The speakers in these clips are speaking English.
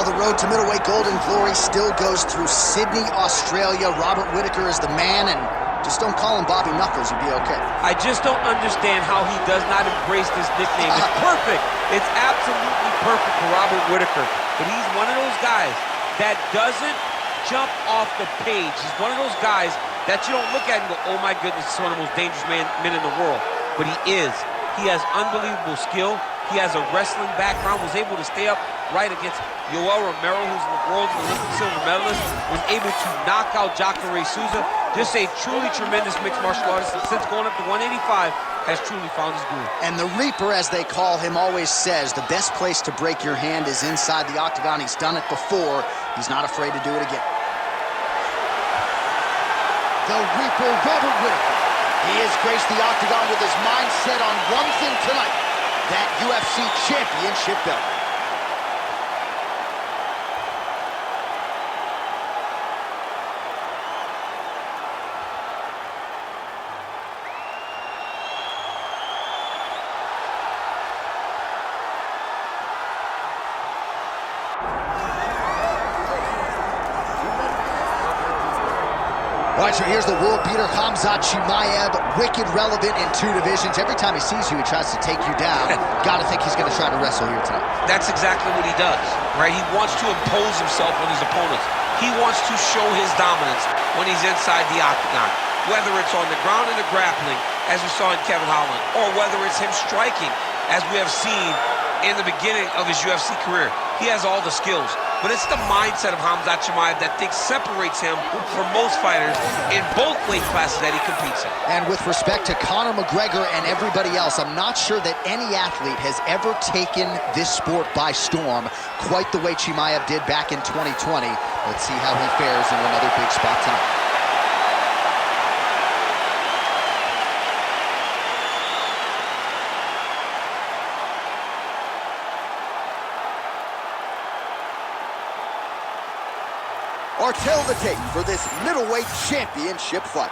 the road to middleweight golden glory still goes through Sydney, Australia. Robert Whittaker is the man, and just don't call him Bobby Knuckles, you'll be okay. I just don't understand how he does not embrace this nickname. It's perfect. It's absolutely perfect for Robert Whittaker. But he's one of those guys that doesn't jump off the page. He's one of those guys that you don't look at and go, oh my goodness, he's one of the most dangerous men in the world. But he is. He has unbelievable skill. He has a wrestling background, was able to stay up right against Yoel Romero, who's the world's Olympic silver medalist, was able to knock out Jacare Souza. Just a truly tremendous mixed martial artist, and since going up to 185, has truly found his groove. And the Reaper, as they call him, always says the best place to break your hand is inside the octagon. He's done it before. He's not afraid to do it again. The Reaper, Robert Whittaker. He has graced the octagon with his mind set on one thing tonight, that UFC championship belt. All right, so here's the world beater, Khamzat Chimaev, wicked relevant in 2 divisions. Every time he sees you, he tries to take you down. Gotta think he's gonna try to wrestle here tonight. That's exactly what he does, right? He wants to impose himself on his opponents. He wants to show his dominance when he's inside the octagon, whether it's on the ground in the grappling, as we saw in Kevin Holland, or whether it's him striking, as we have seen in the beginning of his UFC career. He has all the skills. But it's the mindset of Khamzat Chimaev that I think separates him from most fighters in both weight classes that he competes in. And with respect to Conor McGregor and everybody else, I'm not sure that any athlete has ever taken this sport by storm quite the way Chimaev did back in 2020. Let's see how he fares in another big spot tonight. Or tell the tape for this middleweight championship fight.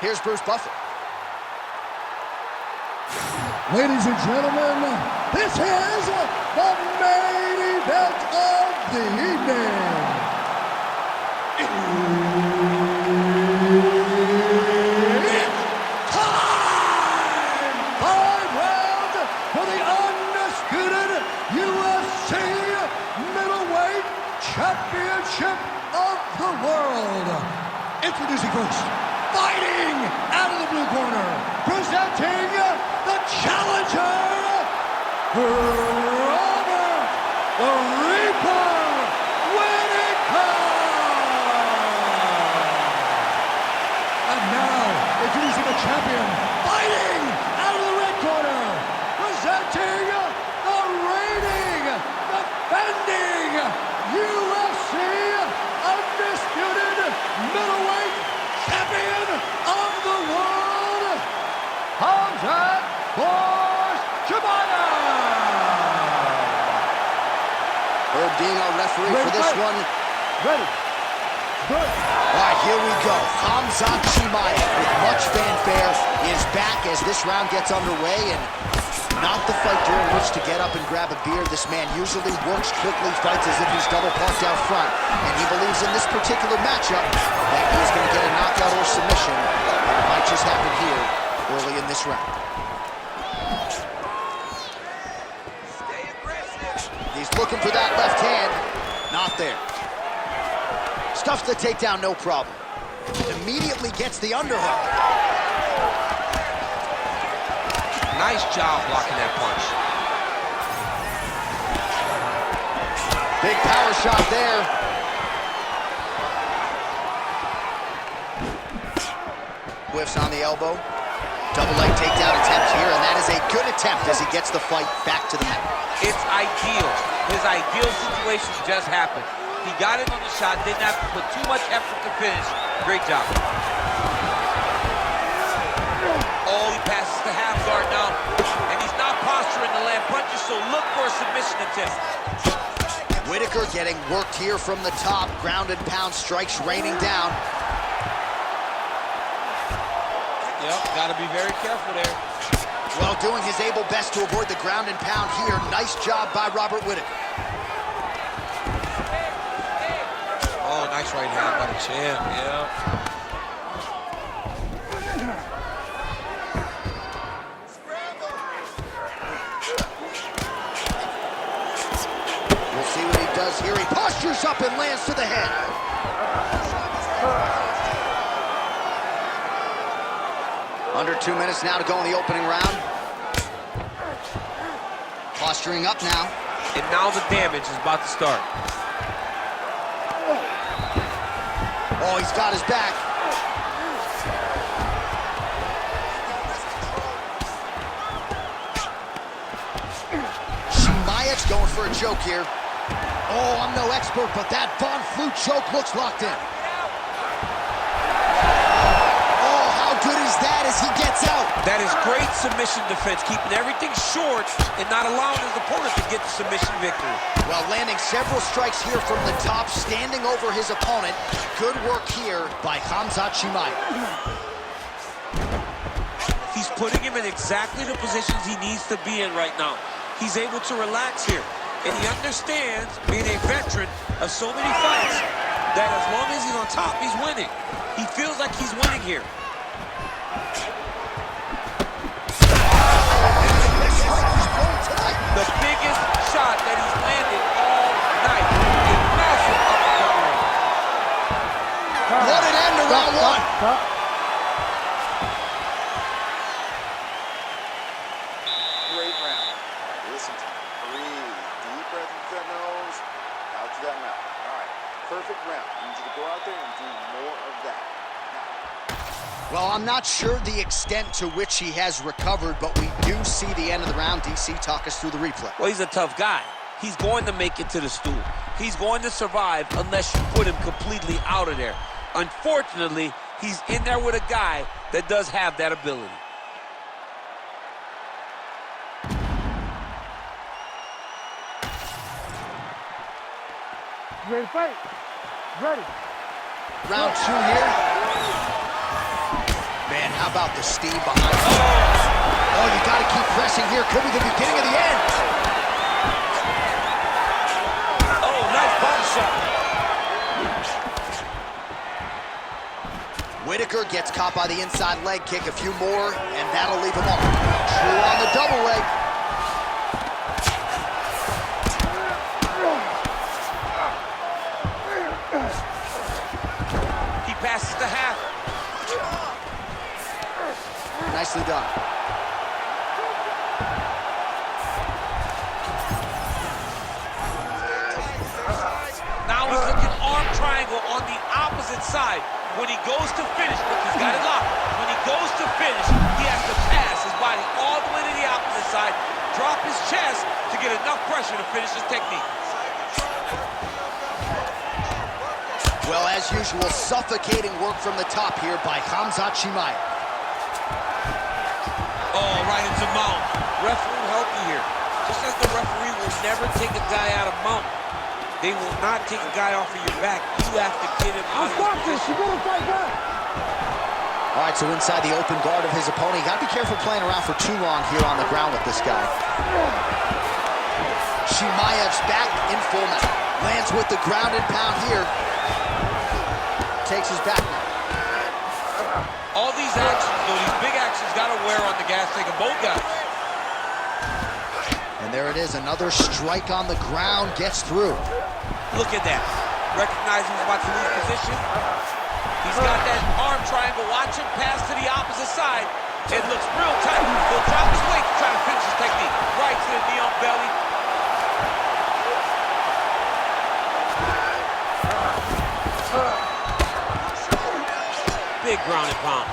Here's Bruce Buffer. Ladies and gentlemen, this is the main event of the evening. It's time! 5 rounds for the undisputed UFC middleweight championship of the world. Introducing first, fighting out of the blue corner, presenting the challenger, Robert the Reaper Whittaker. And now, introducing the champion, fighting out of the red corner, presenting the reigning, defending UFC undisputed middleweight champion of the world, Khamzat Chimaev. Herb being our referee for this one. Ready. Good. All right, here we go. Khamzat Chimaev, with much fanfare, is back as this round gets underway, and not the fight during which to get up and grab a beer. This man usually works quickly, fights as if he's double parked out front, and he believes in this particular matchup that he's going to get a knockout or submission. It might just happen here early in this round. He's looking for that left hand. Not there. Stuffs the takedown, no problem. Immediately gets the underhook. Nice job blocking that punch. Big power shot there. Whiffs on the elbow. Double leg takedown attempt here, and that is a good attempt as he gets the fight back to the mat. It's ideal. His ideal situation just happened. He got in on the shot, didn't have to put too much effort to finish. Great job. Oh, he passes the half guard now, and he's not posturing to land punches, so look for a submission attempt. Whittaker getting worked here from the top. Ground and pound strikes raining down. Yep, gotta be very careful there. Well, doing his able best to avoid the ground and pound here. Nice job by Robert Whittaker. Oh, nice right hand by the champ, yeah. We'll see what he does here. He postures up and lands to the head. Under 2 minutes now to go in the opening round. Posturing up now. And now the damage is about to start. Oh, he's got his back. Chimaev's going for a choke here. Oh, I'm no expert, but that Von Flue choke looks locked in. Oh, how good is that as he gets out? That is great submission defense, keeping everything short and not allowing his opponent to get the submission victory. Well, landing several strikes here from the top, standing over his opponent. Good work here by Khamzat Chimaev. He's putting him in exactly the positions he needs to be in right now. He's able to relax here. And he understands, being a veteran of so many fights, that as long as he's on top, he's winning. He feels like he's winning here. The biggest shot that he's landed all night. A massive uppercut. What an end to round one. Great round. Listen to me. Breathe. Deep breath into that nose, out to that mouth. All right. Perfect round. I need you to go out there and do more of that. Well, I'm not sure the extent to which he has recovered, but we do see the end of the round. DC, talk us through the replay. Well, he's a tough guy. He's going to make it to the stool. He's going to survive unless you put him completely out of there. Unfortunately, he's in there with a guy that does have that ability. Ready to fight? Ready. Round two here. Man, how about the steam behind him? Oh, you got to keep pressing here. Could be the beginning of the end. Oh, nice body shot. Whittaker gets caught by the inside leg kick. A few more, and that'll leave him off. True on the double leg. He passes the half. Nicely done. Now he's looking arm triangle on the opposite side. When he goes to finish, look, he's got it locked. When he goes to finish, he has to pass his body all the way to the opposite side, drop his chest to get enough pressure to finish his technique. Well, as usual, suffocating work from the top here by Khamzat Chimaev. Oh, right into mount. Referee help you here. Just as the referee will never take a guy out of mount, they will not take a guy off of your back. You have to get him out of his position. All right, so inside the open guard of his opponent. You got to be careful playing around for too long here on the ground with this guy. Chimaev's back in full mount. Lands with the ground and pound here. Takes his back now. All these actions, though, these big actions, got to wear on the gas tank of both guys. And there it is, another strike on the ground, gets through. Look at that. Recognizing he's about to lose position. He's got that arm triangle. Watch him pass to the opposite side. It looks real tight. He'll drop his weight to try to finish his technique. Right to the knee on belly. Big ground and pound.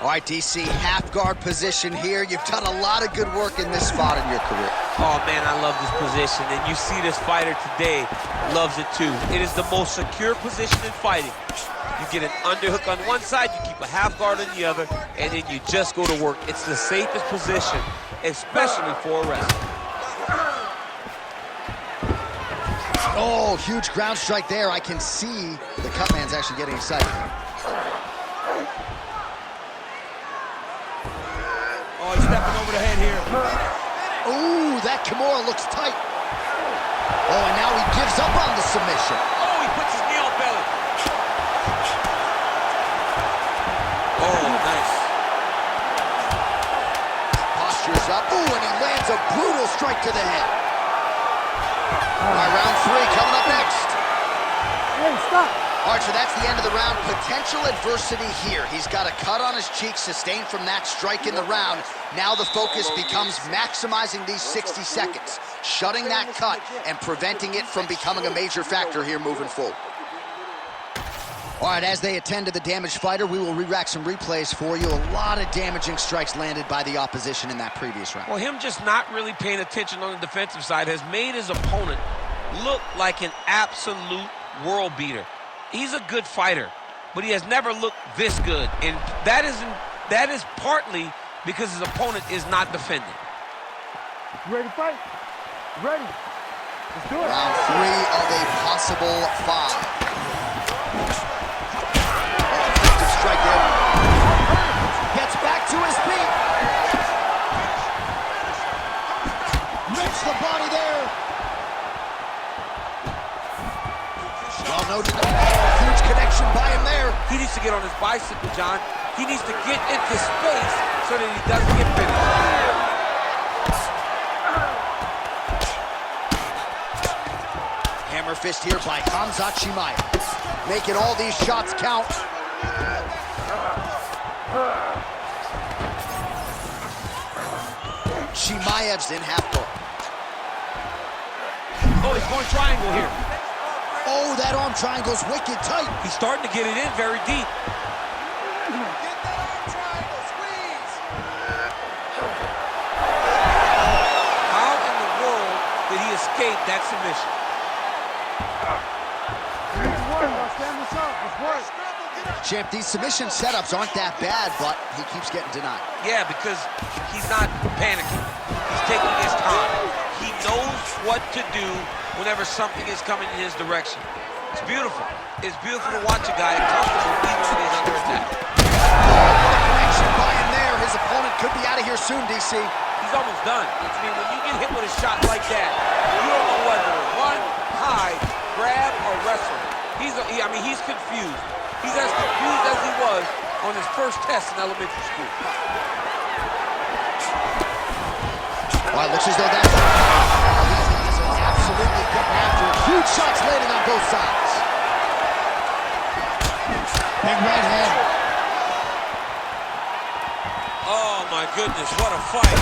All right, DC, half guard position here. You've done a lot of good work in this spot in your career. Oh, man, I love this position. And you see this fighter today loves it, too. It is the most secure position in fighting. You get an underhook on one side, you keep a half guard on the other, and then you just go to work. It's the safest position, especially for a wrestler. Oh, huge ground strike there. I can see the cut man's actually getting excited. over the head here. Ooh, that Kimura looks tight. Oh, and now he gives up on the submission. Oh, he puts his knee on belly. Oh, nice. Postures up. Ooh, and he lands a brutal strike to the head. All right, round 3 coming up next. Hey, stop. All right, so that's the end of the round. Potential adversity here. He's got a cut on his cheek sustained from that strike in the round. Now the focus becomes maximizing these 60 seconds, shutting that cut and preventing it from becoming a major factor here moving forward. All right, as they attend to the damaged fighter, we will re-rack some replays for you. A lot of damaging strikes landed by the opposition in that previous round. Well, him just not really paying attention on the defensive side has made his opponent look like an absolute world beater. He's a good fighter, but he has never looked this good, and that is partly because his opponent is not defending. You ready to fight? Ready. Let's do it. Round 3 of a possible 5. Effective strike there. Gets back to his feet. Makes the body there. Well noted. Huge connection by him there. He needs to get on his bicycle, John. He needs to get into space so that he doesn't get finished. Hammer fist here by Khamzat Chimaev. Making all these shots count. Chimaev's in half guard. Oh, he's going triangle here. Oh, that arm triangle's wicked tight. He's starting to get it in very deep. How in the world did he escape that submission? Champ, these submission setups aren't that bad, but he keeps getting denied. Yeah, because he's not panicking. He's taking his time. He knows what to do whenever something is coming in his direction. It's beautiful. It's beautiful to watch a guy comfortable even when he's under attack. Connection by him there. His opponent could be out of here soon, DC. He's almost done. I mean, when you get hit with a shot like that, you don't know whether to run, hide, grab, or wrestle. He's confused. He's as confused as he was on his first test in elementary school. Well, it looks as though that's... These guys are absolutely getting after it. Huge shots landing on both sides. Big right hand. Oh, my goodness, what a fight.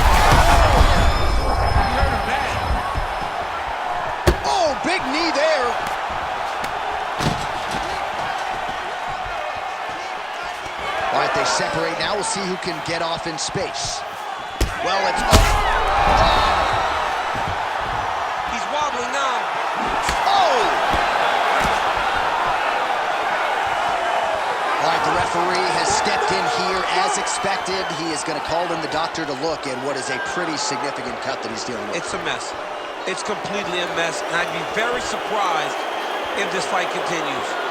Oh, big knee there. All right, they separate now. We'll see who can get off in space. Well, it's... He's wobbling now. Oh! All right, the referee has stepped in here as expected. He is going to call in the doctor to look at what is a pretty significant cut that he's dealing with. It's a mess. It's completely a mess, and I'd be very surprised if this fight continues.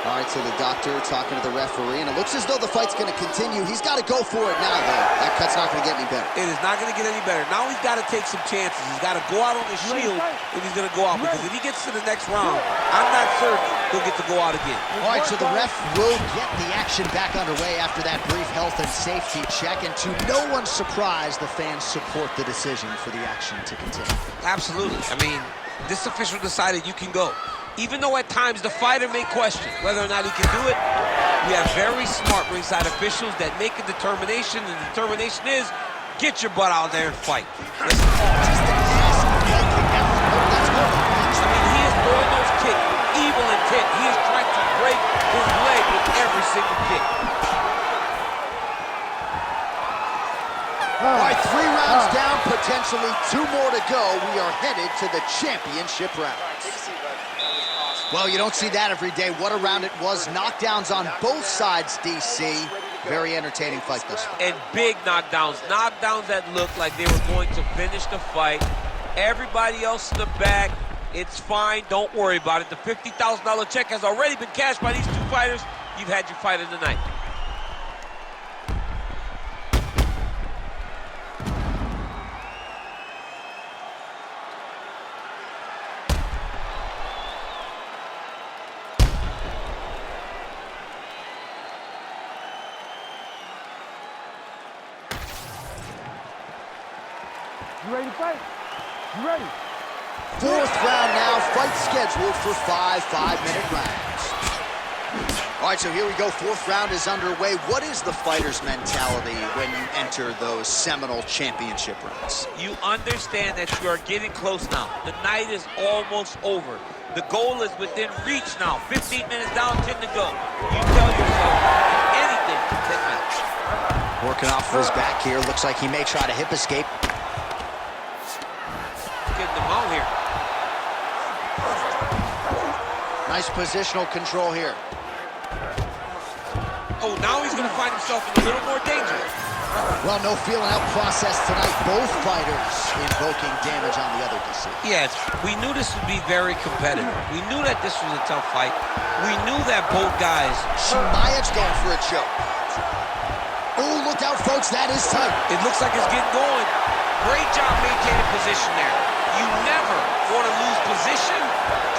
All right, so the doctor talking to the referee, and it looks as though the fight's going to continue. He's got to go for it now, though. That cut's not going to get any better. It is not going to get any better. Now he's got to take some chances. He's got to go out on the shield if he's going to go out, because if he gets to the next round, I'm not certain he'll get to go out again. All right, so the ref will get the action back underway after that brief health and safety check, and to no one's surprise, the fans support the decision for the action to continue. Absolutely. I mean, this official decided you can go. Even though at times the fighter may question whether or not he can do it, we have very smart ringside officials that make a determination, and the determination is, get your butt out there and fight. Listen. I mean, he is throwing those kicks, evil intent. He is trying to break his leg with every single kick. All right, 3 rounds down, potentially 2 more to go. We are headed to the championship round. Well, you don't see that every day. What a round it was. Knockdowns on both sides, DC. Very entertaining fight this one. And big knockdowns. Knockdowns that looked like they were going to finish the fight. Everybody else in the back, it's fine. Don't worry about it. The $50,000 check has already been cashed by these 2 fighters. You've had your fight of the night. ready to fight? You ready? Fourth round now, fight scheduled for 5 5-minute rounds. All right, so here we go. Fourth round is underway. What is the fighter's mentality when you enter those seminal championship rounds? You understand that you are getting close now. The night is almost over. The goal is within reach now. 15 minutes down, 10 to go. You tell yourself anything to take minutes. Working off of his back here. Looks like he may try to hip escape. Getting them out here. Nice positional control here. Oh, now he's going to find himself in a little more danger. Well, no feeling out process tonight. Both fighters invoking damage on the other, DC. Yes, we knew this would be very competitive. We knew that this was a tough fight. We knew that both guys... Chimaev's going for a choke. Oh, look out, folks. That is tight. It looks like it's getting going. Great job maintaining position there. You never want to lose position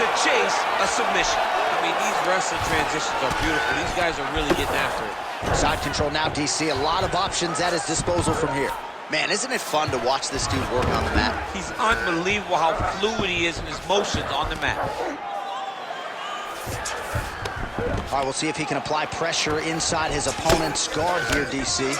to chase a submission. I mean, these wrestling transitions are beautiful. These guys are really getting after it. Side control now, DC. A lot of options at his disposal from here. Man, isn't it fun to watch this dude work on the mat? He's unbelievable how fluid he is in his motions on the mat. All right, we'll see if he can apply pressure inside his opponent's guard here, DC.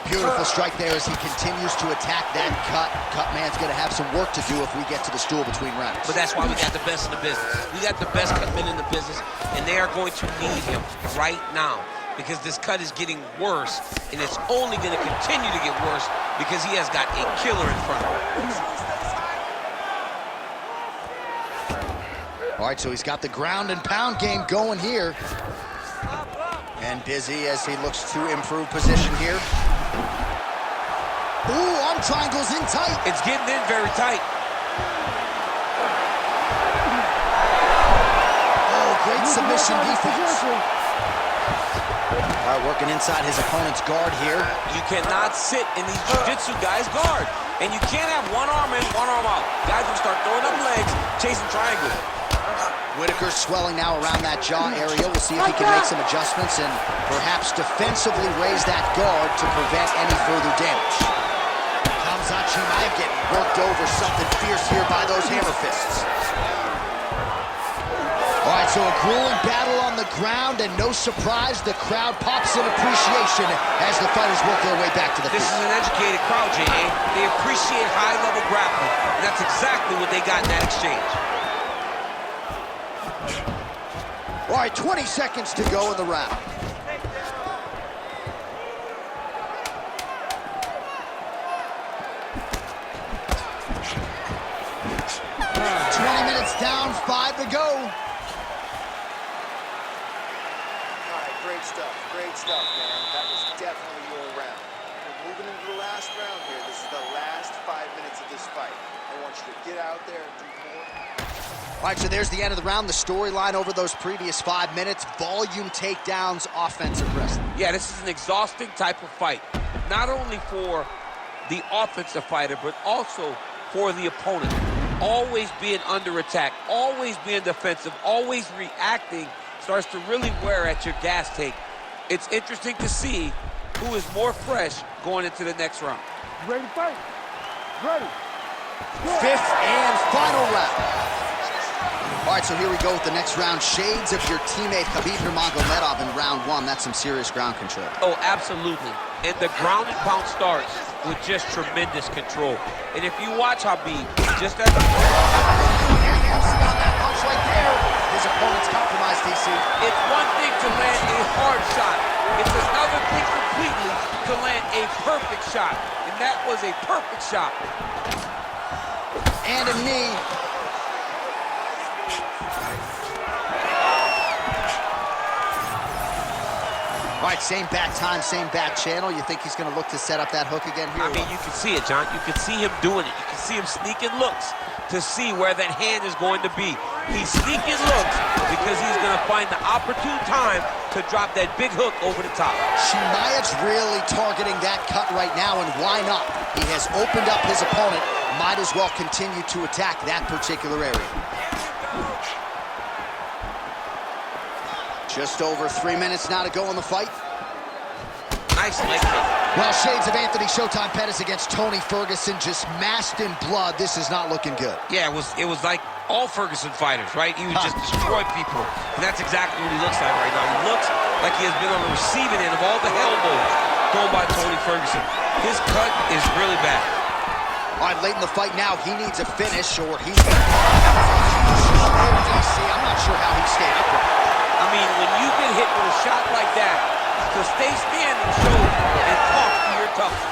Beautiful strike there as he continues to attack that cut. Cutman's going to have some work to do if we get to the stool between rounds. But that's why we got the best in the business. We got the best cutmen in the business, and they are going to need him right now because this cut is getting worse, and it's only going to continue to get worse because he has got a killer in front of him. All right, so he's got the ground and pound game going here. And busy as he looks to improve position here. Ooh, arm triangles in tight. It's getting in very tight. Oh, great submission defense. All right, working inside his opponent's guard here. You cannot sit in these jiu-jitsu guys' guard. And you can't have one arm in, one arm out. Guys will start throwing up legs, chasing triangles. Whittaker swelling now around that jaw area. We'll see if he can make some adjustments and perhaps defensively raise that guard to prevent any further damage. Khamzat Chimaev getting worked over, something fierce here by those hammer fists. All right, so a grueling battle on the ground, and no surprise, the crowd pops in appreciation as the fighters work their way back to the This feet. is an educated crowd, J.A. They appreciate high-level grappling, and that's exactly what they got in that exchange. All right, 20 seconds to go in the round. Down, 5 to go. All right, great stuff, man. That was definitely your round. We're moving into the last round here. This is the last 5 minutes of this fight. I want you to get out there and do more. All right, so there's the end of the round. The storyline over those previous 5 minutes. Volume takedowns, offensive wrestling. Yeah, this is an exhausting type of fight. Not only for the offensive fighter, but also for the opponent. Always being under attack, always being defensive, always reacting starts to really wear at your gas tank. It's interesting to see who is more fresh going into the next round. You ready to fight? Ready. Fifth and final round. All right, so here we go with the next round. Shades of your teammate Khabib Nurmagomedov in round 1. That's some serious ground control. Oh, absolutely. And the ground and pound starts with just tremendous control. And if you watch Khabib, just as... On that punch right there. His opponent's compromised, DC. It's one thing to land a hard shot. It's another thing completely to land a perfect shot. And that was a perfect shot. And a knee. All right, same bat time, same bat channel. You think he's going to look to set up that hook again here? I mean, you can see it, John. You can see him doing it. You can see him sneaking looks to see where that hand is going to be. He's sneaking looks because he's going to find the opportune time to drop that big hook over the top. Chimaev's really targeting that cut right now, and why not? He has opened up his opponent. Might as well continue to attack that particular area. Just over 3 minutes now to go in the fight. Nice leg kick. Well, shades of Anthony Showtime Pettis against Tony Ferguson, just masked in blood. This is not looking good. Yeah, it was like all Ferguson fighters, right? He would just destroy people, and that's exactly what he looks like right now. He looks like he has been on the receiving end of all the elbows thrown by Tony Ferguson. His cut is really bad. All right, late in the fight now, he needs a finish, or he's going to... I'm not sure how he stayed upright. I mean, when you get hit with a shot like that, to stay standing shows and talk to your toughness.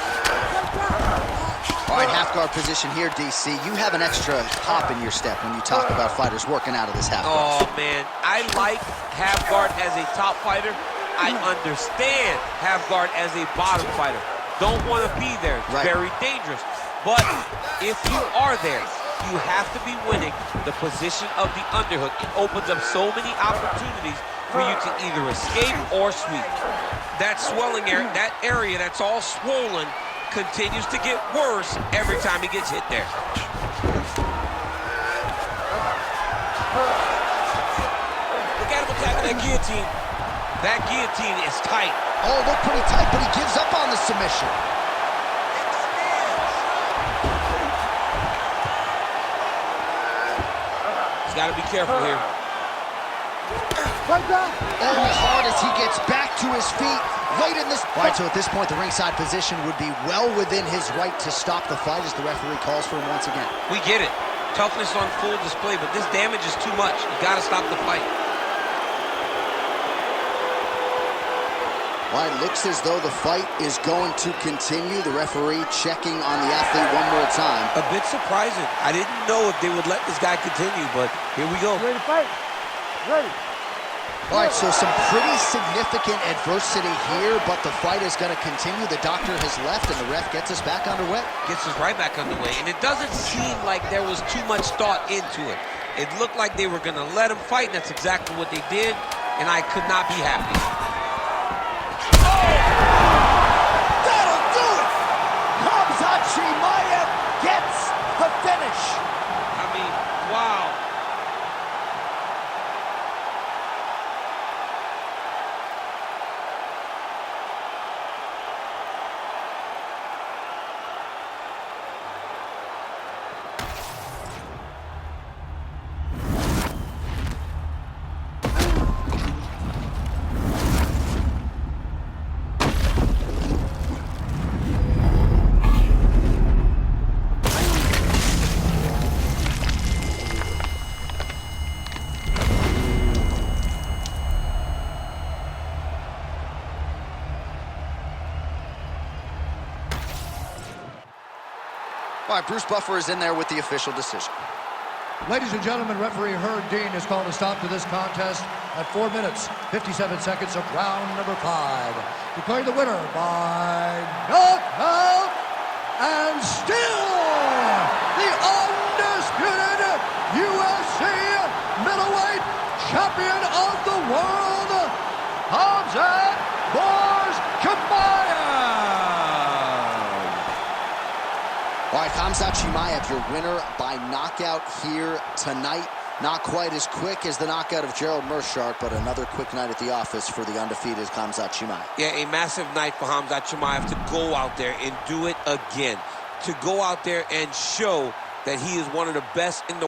All right, half guard position here, DC. You have an extra hop in your step when you talk about fighters working out of this half guard. Oh, man. I like half guard as a top fighter. I understand half guard as a bottom fighter. Don't want to be there. It's very dangerous. But if you are there, you have to be winning the position of the underhook. It opens up so many opportunities for you to either escape or sweep. That swelling area, that area that's all swollen, continues to get worse every time he gets hit there. Look at him attacking that guillotine. That guillotine is tight. Oh, look pretty tight, but he gives up on the submission. He's got to be careful here. Oh, hard as he gets back to his feet late in this. All right, so at this point, the ringside position would be well within his right to stop the fight as the referee calls for him once again. We get it. Toughness on full display, but this damage is too much. You got to stop the fight. Well, it looks as though the fight is going to continue. The referee checking on the athlete one more time. A bit surprising. I didn't know if they would let this guy continue, but here we go. Ready to fight? Ready. All right, so some pretty significant adversity here, but the fight is going to continue. The doctor has left, and the ref gets us back underway. Gets us right back underway, and it doesn't seem like there was too much thought into it. It looked like they were going to let him fight, and that's exactly what they did, and I could not be happy. That'll do it! Khamzat Chimaev gets the finish. I mean, wow. All right, Bruce Buffer is in there with the official decision. Ladies and gentlemen, referee Herb Dean has called a stop to this contest at 4 minutes, 57 seconds of round number 5. Declaring the winner by knockout and still the undisputed UFC middleweight champion of the world, Khamzat Chimaev. All right, Khamzat Chimaev, your winner by knockout here tonight. Not quite as quick as the knockout of Gerald Meerschaert, but another quick night at the office for the undefeated Khamzat Chimaev. Yeah, a massive night for Khamzat Chimaev to go out there and do it again. To go out there and show that he is one of the best in the